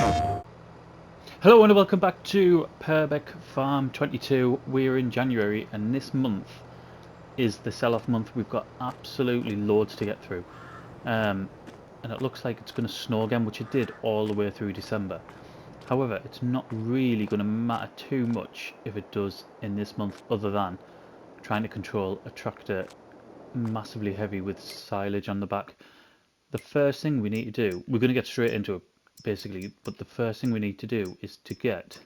Hello and welcome back to Purbeck Farm 22. We're in January and this month is the sell-off month. We've got absolutely loads to get through. And it looks like it's going to snow again, which it did all the way through December. However, it's not really going to matter too much if it does in this month, other than trying to control a tractor massively heavy with silage on the back. The first thing we need to do, we're going to get straight into it basically, but the first thing we need to do is to get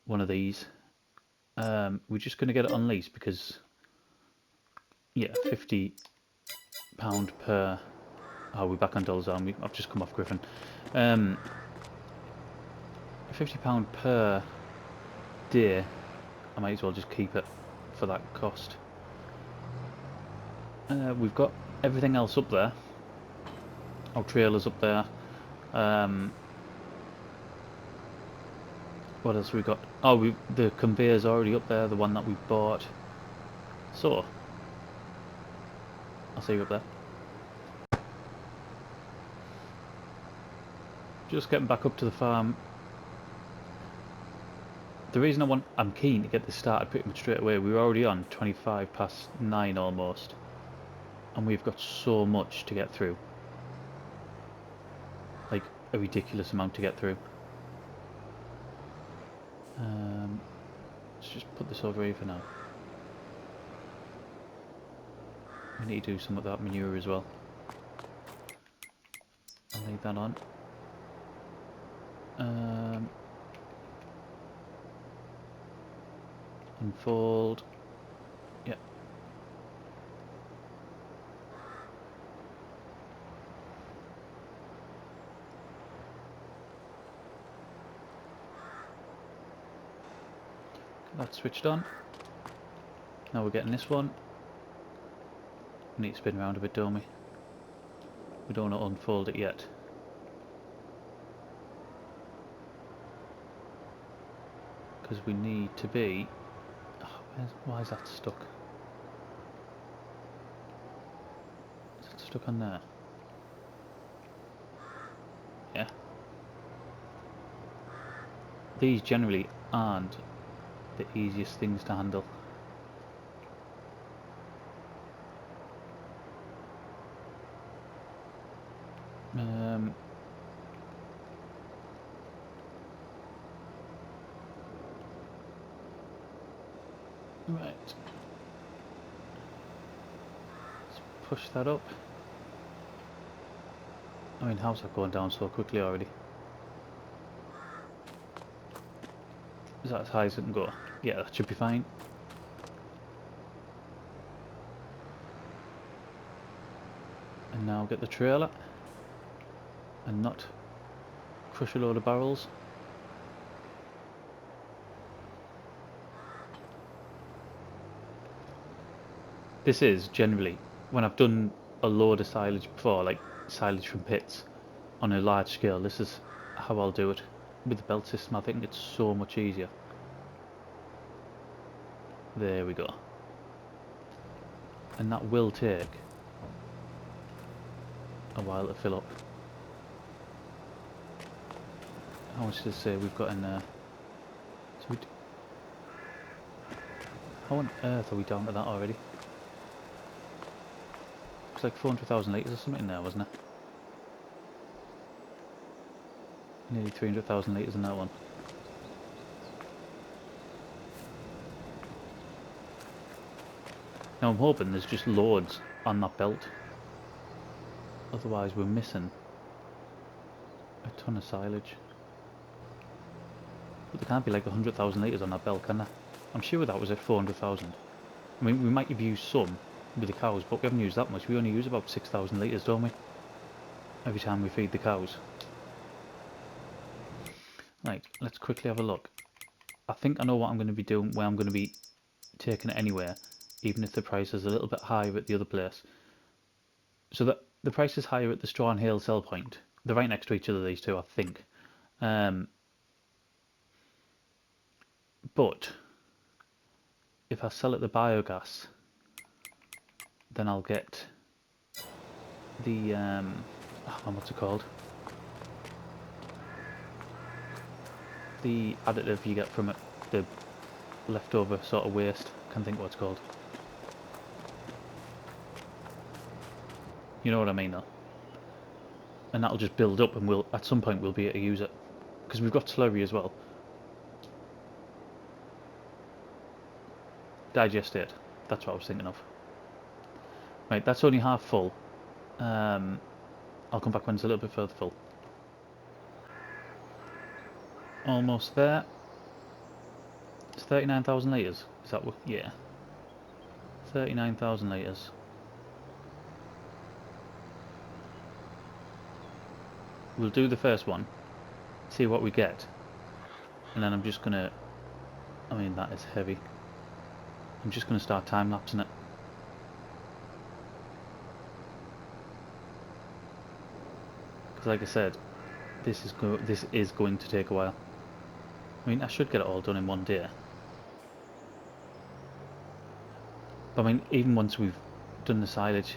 one of these. We're just going to get it on lease because, yeah, £50 per. Oh, we're back on dollars, aren't we? I've just come off Griffin. £50 per day. I might as well just keep it for that cost. We've got everything else up there. Our trailer's up there. What else we got? Oh, the conveyor's already up there, the one that we bought. So, I'll see you up there. Just getting back up to the farm. The reason I'm keen to get this started pretty much straight away. We're already on 9:25 almost, and we've got so much to get through. Like a ridiculous amount to get through. Let's just put this over here for now. We need to do some of that manure as well. I'll leave that on. Unfold. Yeah. That's switched on. Now we're getting this one. We need to spin around a bit, don't we? We don't want to unfold it yet. Because we need to be... Oh, why is that stuck? Is it stuck on there? Yeah. These generally aren't the easiest things to handle. Right. Let's push that up. I mean, how's that going down so quickly already? Is that as high as it can go? Yeah, that should be fine. And now get the trailer and not crush a load of barrels. This is generally, when I've done a load of silage before, like silage from pits on a large scale, this is how I'll do it. With the belt system, I think it's so much easier. There we go. And that will take a while to fill up. How much does it say we've got in there? So how on earth are we down to that already? It's like 400,000 litres or something in there, wasn't it? Nearly 300,000 litres in that one. Now I'm hoping there's just loads on that belt. Otherwise we're missing a ton of silage. But there can't be like 100,000 litres on that belt, can there? I'm sure that was at 400,000. I mean, we might have used some with the cows, but we haven't used that much. We only use about 6,000 litres, don't we? Every time we feed the cows. Right, let's quickly have a look. I think I know what I'm going to be doing, where I'm going to be taking it anywhere, even if the price is a little bit higher at the other place. So that the price is higher at the Straw and Hale sell point. They're right next to each other, these two, I think. But if I sell it the biogas, then I'll get the what's it called? the additive you get from it, the leftover sort of waste. Can't think what it's called. You know what I mean though. And that'll just build up, and we'll at some point we'll be able to use it because we've got slurry as well. Digestate. That's what I was thinking of. Right, that's only half full. I'll come back when it's a little bit further full. Almost there. It's 39,000 litres. Is that what? Yeah. 39,000 litres. We'll do the first one, see what we get, and then I'm just gonna, I mean that is heavy, I'm just gonna start time-lapsing it. Because like I said, this is going to take a while. I mean, I should get it all done in one day. But I mean, even once we've done the silage,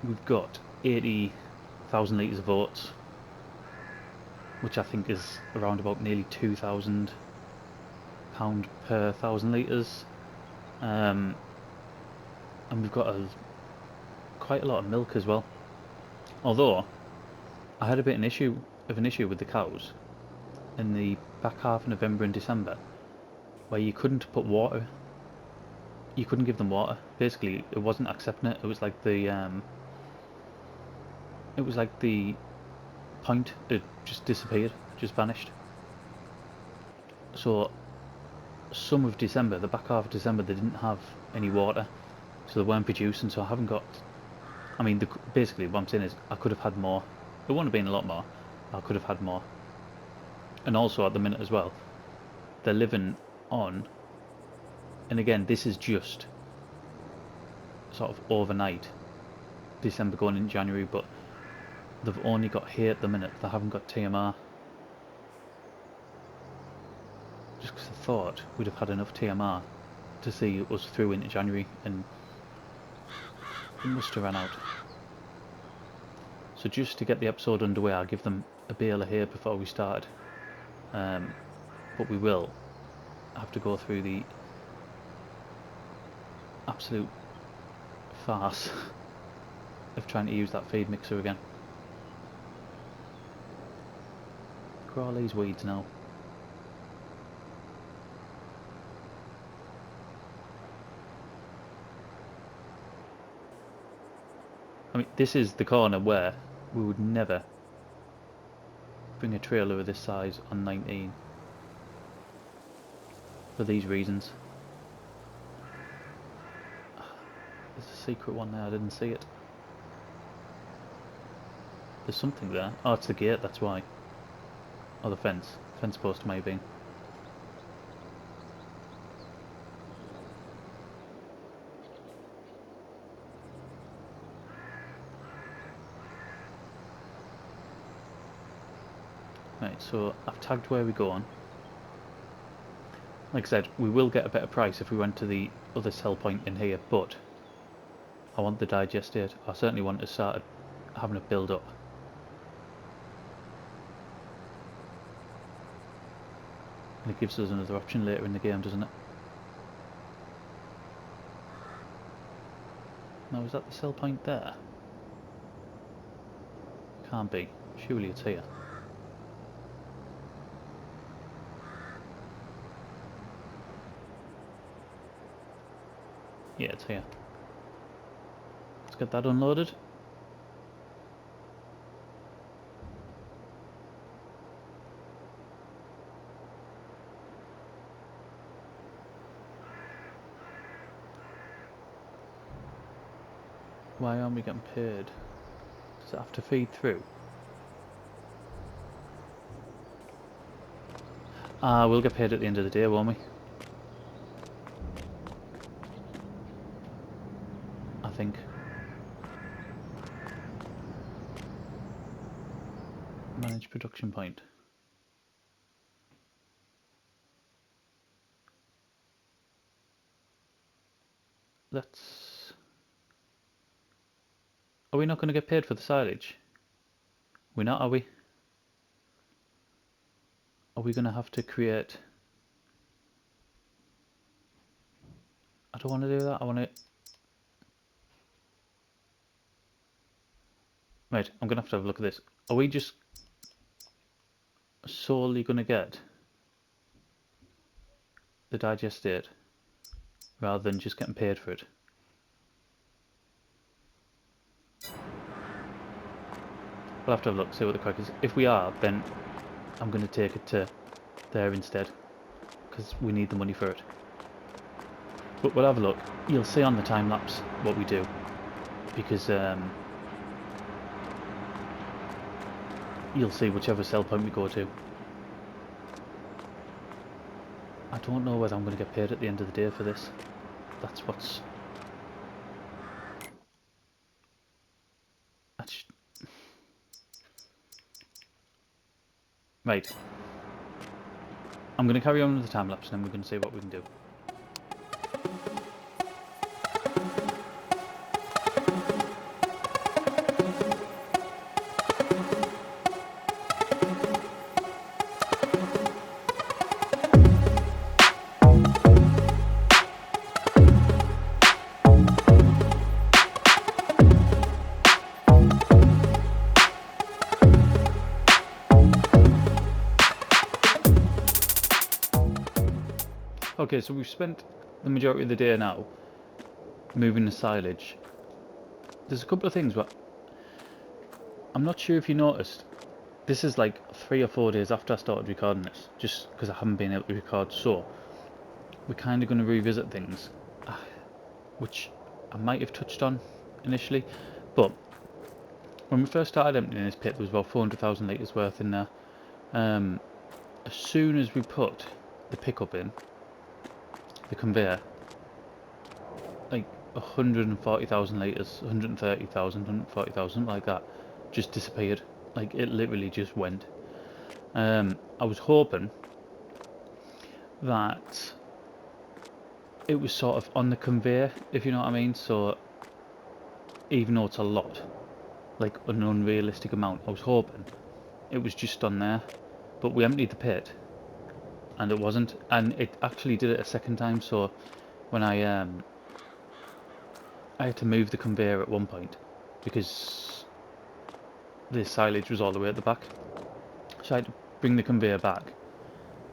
we've got 80,000 litres of oats, which I think is around about nearly £2,000 per 1,000 litres. And we've got quite a lot of milk as well. Although I had a bit of an issue with the cows in the back half of November and December, where you couldn't put water. You couldn't give them water. Basically, it wasn't accepting it. It was like the point. It just disappeared, just vanished. So some of December, the back half of December, they didn't have any water, so they weren't producing. So I haven't got. I mean, basically what I'm saying is I could have had more. It wouldn't have been a lot more. I could have had more. And also at the minute as well, they're living on. And again, this is just sort of overnight, December going into January, but they've only got hay at the minute. They haven't got TMR. Just because I thought we'd have had enough TMR to see us through into January, and it must have ran out. So just to get the episode underway, I'll give them a bale of hay before we started. But we will have to go through the absolute farce of trying to use that feed mixer again. Grow all these weeds now. I mean, this is the corner where we would never bring a trailer of this size on 19 for these reasons. There's a secret one there, I didn't see it. There's something there. Oh, it's the gate, that's why. Or the fence. Fence post maybe. Right, so I've tagged where we're going. Like I said, we will get a better price if we went to the other sell point in here, but I want the digestate. I certainly want to start having it build up. And it gives us another option later in the game, doesn't it? Now, is that the sell point there? Can't be. Surely it's here. Yeah, it's here. Let's get that unloaded. Why aren't we getting paid? Does it have to feed through? We'll get paid at the end of the day, won't we? I think. Manage production point. Let's... Are we not going to get paid for the silage? We're not, are we? are we going to have to create... I don't want to do that. I want to... Right, I'm going to have a look at this. Are we just solely going to get the digestate rather than just getting paid for it? We'll have to have a look, see what the crack is. If we are, then I'm going to take it to there instead, because we need the money for it. But we'll have a look. You'll see on the time lapse what we do, because you'll see whichever sell point we go to. I don't know whether I'm going to get paid at the end of the day for this. That's what's... Right. I'm going to carry on with the time lapse and then we're going to see what we can do. Okay, so we've spent the majority of the day now moving the silage. There's a couple of things, but I'm not sure if you noticed. This is like 3 or 4 days after I started recording this, just because I haven't been able to record. So we're kind of going to revisit things, which I might have touched on initially. But when we first started emptying this pit, there was about 400,000 litres worth in there. As soon as we put the pickup in, the conveyor, like 140,000 litres, 130,000, 140,000, something like that, just disappeared. Like, it literally just went. I was hoping that it was sort of on the conveyor, if you know what I mean. So even though it's a lot, like an unrealistic amount, I was hoping it was just on there. But we emptied the pit and it wasn't, and it actually did it a second time. So when I had to move the conveyor at one point because the silage was all the way at the back, so I had to bring the conveyor back,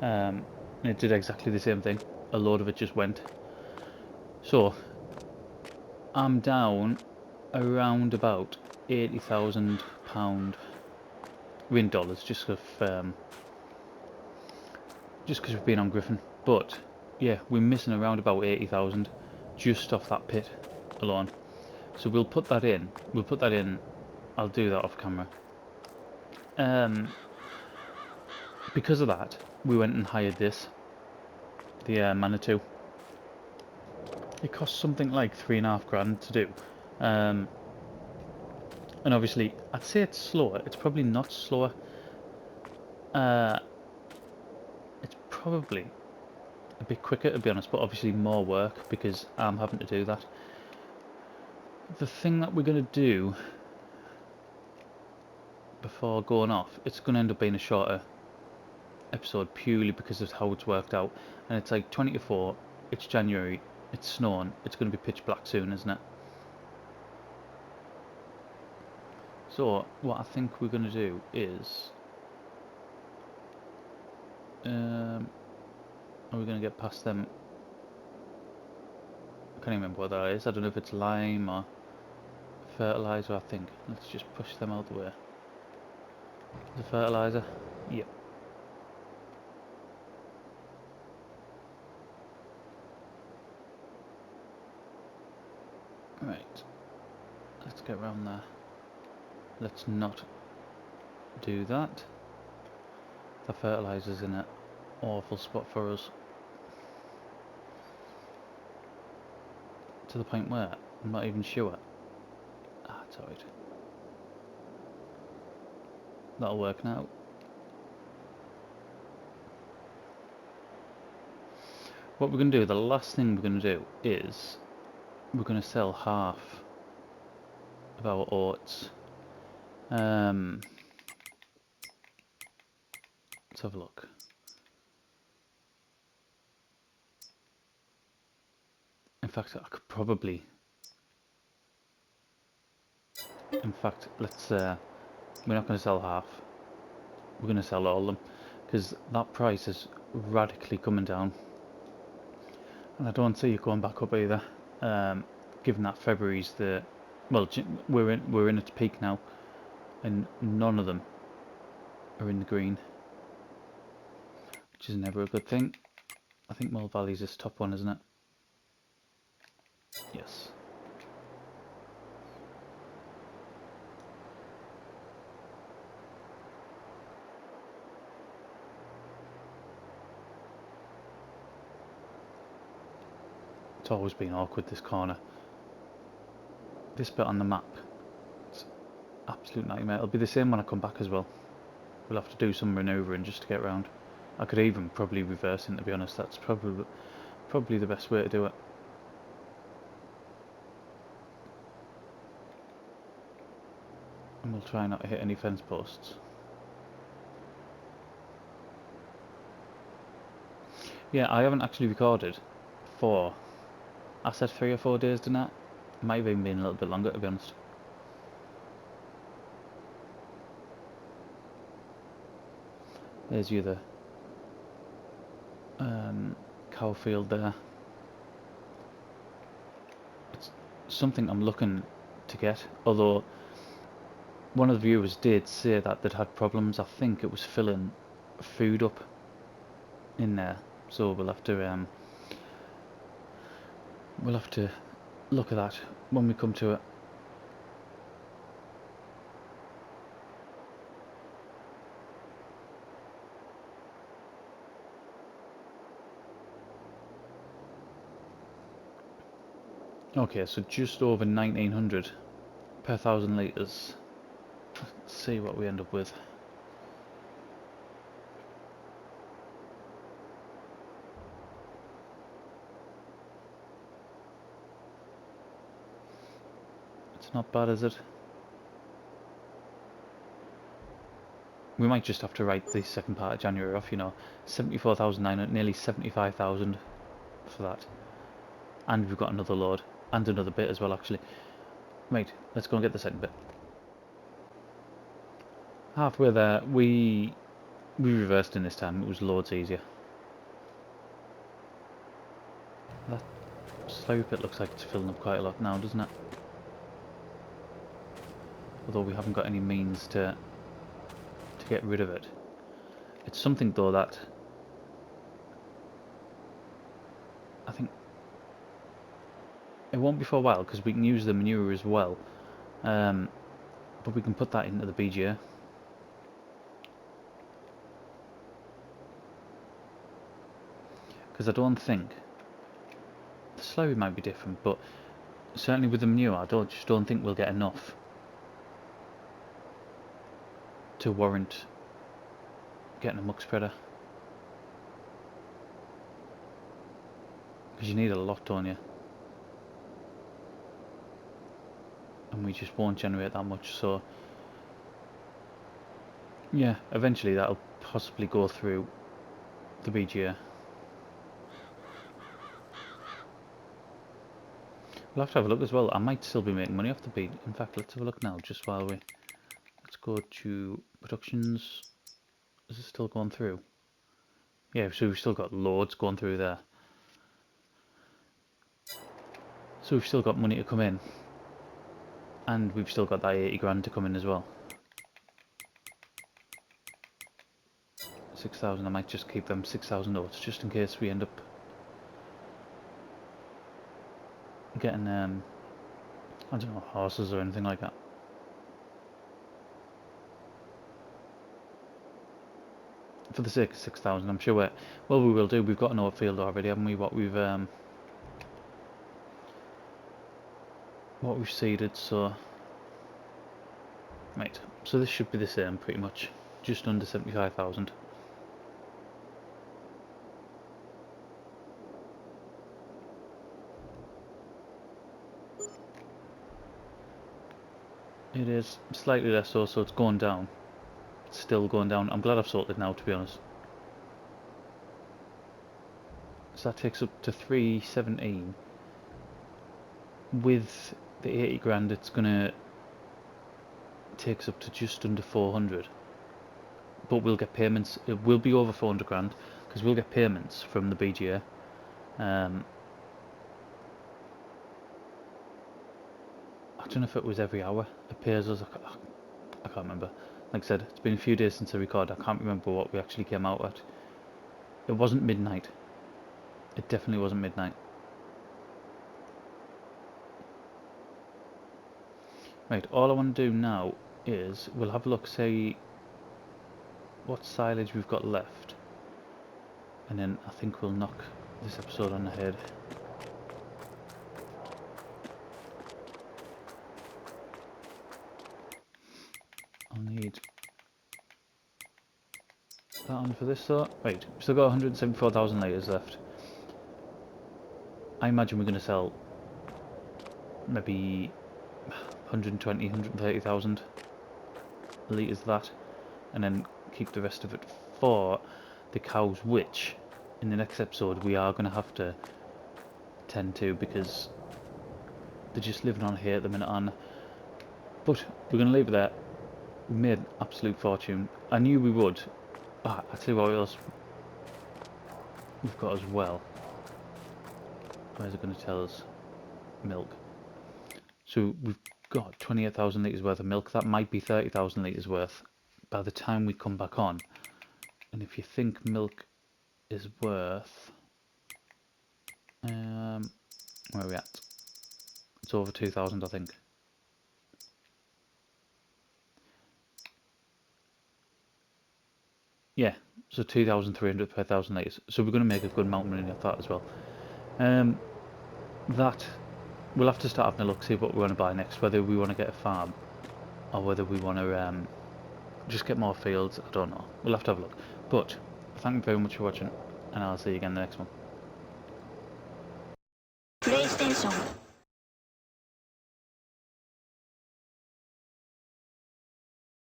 and it did exactly the same thing. A load of it just went. So I'm down around about £80,000 in dollars, just because we've been on Griffin. But yeah, we're missing around about 80,000 just off that pit alone. So we'll put that in. I'll do that off camera. Because of that, we went and hired this, the Manitou. It cost something like £3,500 to do. And obviously, I'd say it's slower. It's probably not slower. It's probably a bit quicker, to be honest, but obviously more work because I'm having to do that. The thing that we're going to do before going off, it's going to end up being a shorter episode purely because of how it's worked out. And it's like 20 to 4, it's January, it's snowing, it's going to be pitch black soon, isn't it? So what I think we're going to do is, are we going to get past them? I can't even remember what that is. I don't know if it's lime or fertilizer. I think let's just push them out the way. The fertilizer, yep. Right, let's get around there. Let's not do that. The fertilizer's in an awful spot for us, to the point where I'm not even sure. It's alright. That'll work now. What we're going to do, the last thing we're going to do is we're going to sell half of our oats. Let's have a look. In fact, I could probably... In fact, let's... we're not going to sell half. We're going to sell all of them. Because that price is radically coming down. And I don't see it going back up either. Given that February's the... Well, we're in its peak now. And none of them are in the green. Which is never a good thing. I think Mill Valley's this top one, isn't it? Yes. It's always been awkward, this corner. This bit on the map, it's absolute nightmare. It'll be the same when I come back as well. We'll have to do some manoeuvring just to get around. I could even probably reverse it, to be honest. That's probably the best way to do it. And we'll try not to hit any fence posts. Yeah, I haven't actually recorded for... I said 3 or 4 days, didn't I? It might have even been a little bit longer, to be honest. There's your other cow field there. It's something I'm looking to get, although one of the viewers did say that they'd had problems. I think it was filling food up in there, so we'll have to look at that when we come to it. Okay, so just over 1900 per 1,000 litres. Let's see what we end up with. It's not bad, is it? We might just have to write the second part of January off, you know. 74,900, nearly 75,000 for that. And we've got another load. And another bit as well, actually. Right, let's go and get the second bit. Halfway there, we reversed in this time. It was loads easier. That slope bit looks like it's filling up quite a lot now, doesn't it? Although we haven't got any means to get rid of it. It's something though that I think it won't be for a while, because we can use the manure as well, but we can put that into the BGA. Because I don't think the slurry might be different, but certainly with the manure, I just don't think we'll get enough to warrant getting a muck spreader. Because you need a lot, don't you? And we just won't generate that much, so yeah, eventually that'll possibly go through the BGA. We'll have to have a look as well. I might still be making money off the beat. In fact, let's have a look now, just while we... Let's go to productions. Is it still going through? Yeah, so we've still got loads going through there. So we've still got money to come in. And we've still got that 80 grand to come in as well. 6,000, I might just keep them 6,000 oats, just in case we end up getting, I don't know, horses or anything like that. For the sake of 6,000, I'm sure we will do. We've got an oat field already, haven't we? What we've seeded, so... Right, so this should be the same, pretty much. Just under 75,000. It is slightly less so it's going down. It's still going down. I'm glad I've sorted now, to be honest. So that takes up to 317. with the 80 grand, it's gonna take us up to just under 400. But we'll get payments. It will be over 400 grand because we'll get payments from the BGA. I don't know if it was every hour it pays us. I can't remember. Like I said, it's been a few days since I recorded. I can't remember what we actually came out at. It wasn't midnight. It definitely wasn't midnight. Right, all I want to do now is we'll have a look, see what silage we've got left, and then I think we'll knock this episode on the head. I'll need that on for this though. Right, we've still got 174,000 litres left. I imagine we're going to sell maybe 120, 130,000 litres of that, and then keep the rest of it for the cows, which in the next episode we are going to have to tend to because they're just living on here at the minute on. But we're going to leave it there. We made an absolute fortune. I knew we would. I'll tell you what else we've got as well. Where's it going to tell us? Milk. So we've got 28,000 litres worth of milk. That might be 30,000 litres worth by the time we come back on. And if you think milk is worth... where are we at? It's over 2,000, I think. Yeah, so 2,300 per 1,000 litres. So we're going to make a good amount of money off that as well. That we'll have to start having a look, see what we want to buy next, whether we want to get a farm or whether we want to just get more fields. I don't know. We'll have to have a look. But thank you very much for watching, and I'll see you again in the next one. PlayStation